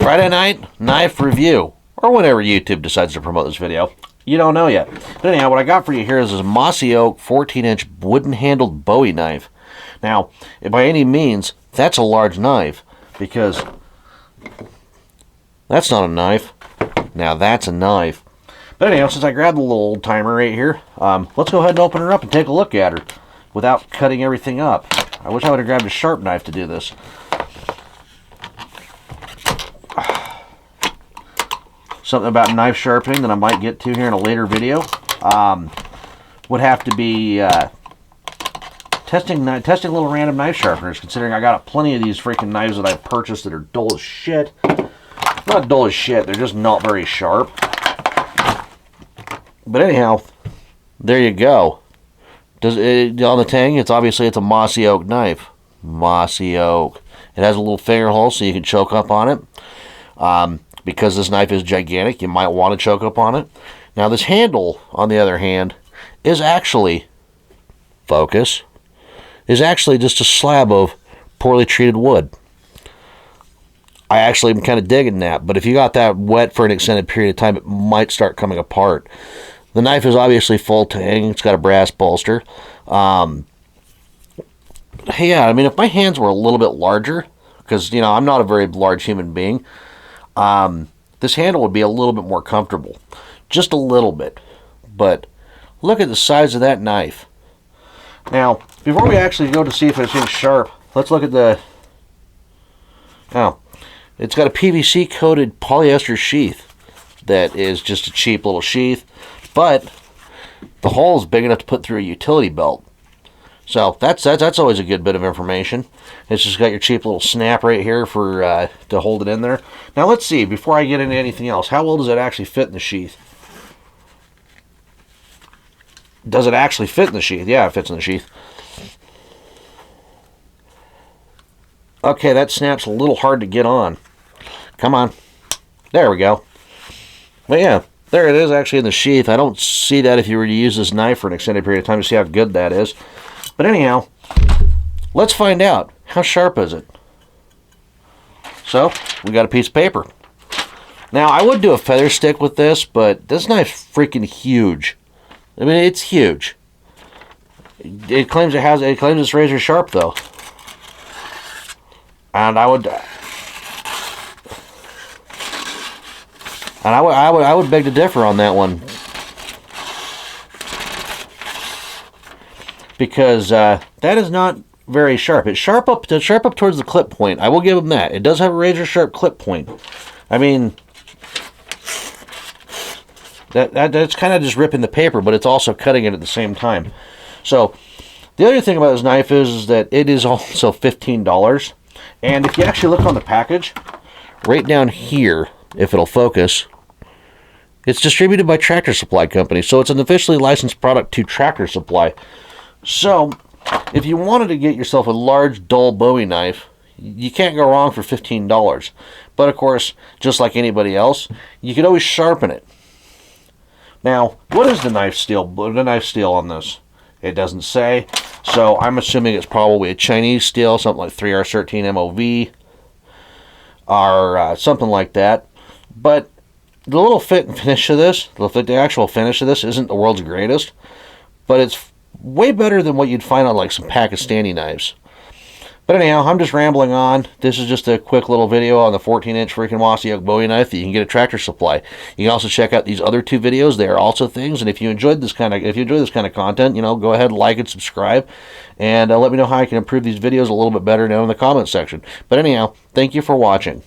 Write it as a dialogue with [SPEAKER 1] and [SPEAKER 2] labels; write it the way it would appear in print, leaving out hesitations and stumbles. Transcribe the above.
[SPEAKER 1] Friday night knife review, or whenever YouTube decides to promote this video. You don't know yet. But anyhow, what I got for you here is this Mossy Oak 14-inch wooden-handled Bowie knife. Now, by any means, that's a large knife, because that's not a knife. Now, that's a knife. But anyhow, since I grabbed the little old-timer right here, let's go ahead and open her up and take a look at her without cutting everything up. I wish I would have grabbed a sharp knife to do this. Something about knife sharpening that I might get to here in a later video would have to be testing little random knife sharpeners, considering I got plenty of these freaking knives that I've purchased that are dull as shit. Not dull as shit, they're just not very sharp. But anyhow, there you go. On the tang, it's a Mossy Oak knife. Mossy Oak. It has a little finger hole so you can choke up on it. Because this knife is gigantic, you might want to choke up on it. Now this handle, on the other hand, is actually, focus, is actually just a slab of poorly treated wood. I actually am kind of digging that, but if you got that wet for an extended period of time, it might start coming apart. The knife is obviously full tang. It's got a brass bolster. Yeah, I mean, if my hands were a little bit larger, because, you know, I'm not a very large human being, this handle would be a little bit more comfortable. Just a little bit. But look at the size of that knife. Now, before we actually go to see if it's sharp, let's look at the... Oh, it's got a PVC coated polyester sheath that is just a cheap little sheath, but the hole is big enough to put through a utility belt. So that's always a good bit of information. It's just got your cheap little snap right here for to hold it in there. Now let's see, before I get into anything else, how well does it actually fit in the sheath? Does it actually fit in the sheath? Yeah, it fits in the sheath. Okay, that snap's a little hard to get on. Come on. There we go. But yeah, there it is actually in the sheath. I don't see that if you were to use this knife for an extended period of time to see how good that is. But anyhow, let's find out. How sharp is it? So, we got a piece of paper. Now, I would do a feather stick with this, but this knife's freaking huge. I mean, it's huge. It claims it's razor sharp, though. And I would beg to differ on that one. Because that is not very sharp. It's sharp up towards the clip point. I will give them that. It does have a razor sharp clip point. I mean, that's kind of just ripping the paper, but it's also cutting it at the same time. So the other thing about this knife is that it is also $15. And if you actually look on the package, right down here, if it'll focus, it's distributed by Tractor Supply Company. So it's an officially licensed product to Tractor Supply. So, if you wanted to get yourself a large, dull Bowie knife, you can't go wrong for $15. But of course, just like anybody else, you could always sharpen it. Now, what is the knife steel on this? It doesn't say. So I'm assuming it's probably a Chinese steel, something like 3R13 MOV, or something like that. But the little fit and finish of this, the actual finish of this isn't the world's greatest, but it's way better than what you'd find on like some Pakistani knives. But anyhow, I'm just rambling on. This is just a quick little video on the 14-inch freaking Mossy Oak Bowie knife that you can get at Tractor Supply. You can also check out these other two videos. They are also things. And if you enjoy this kind of content, you know, go ahead, like and subscribe, and let me know how I can improve these videos a little bit better down in the comment section. But anyhow, thank you for watching.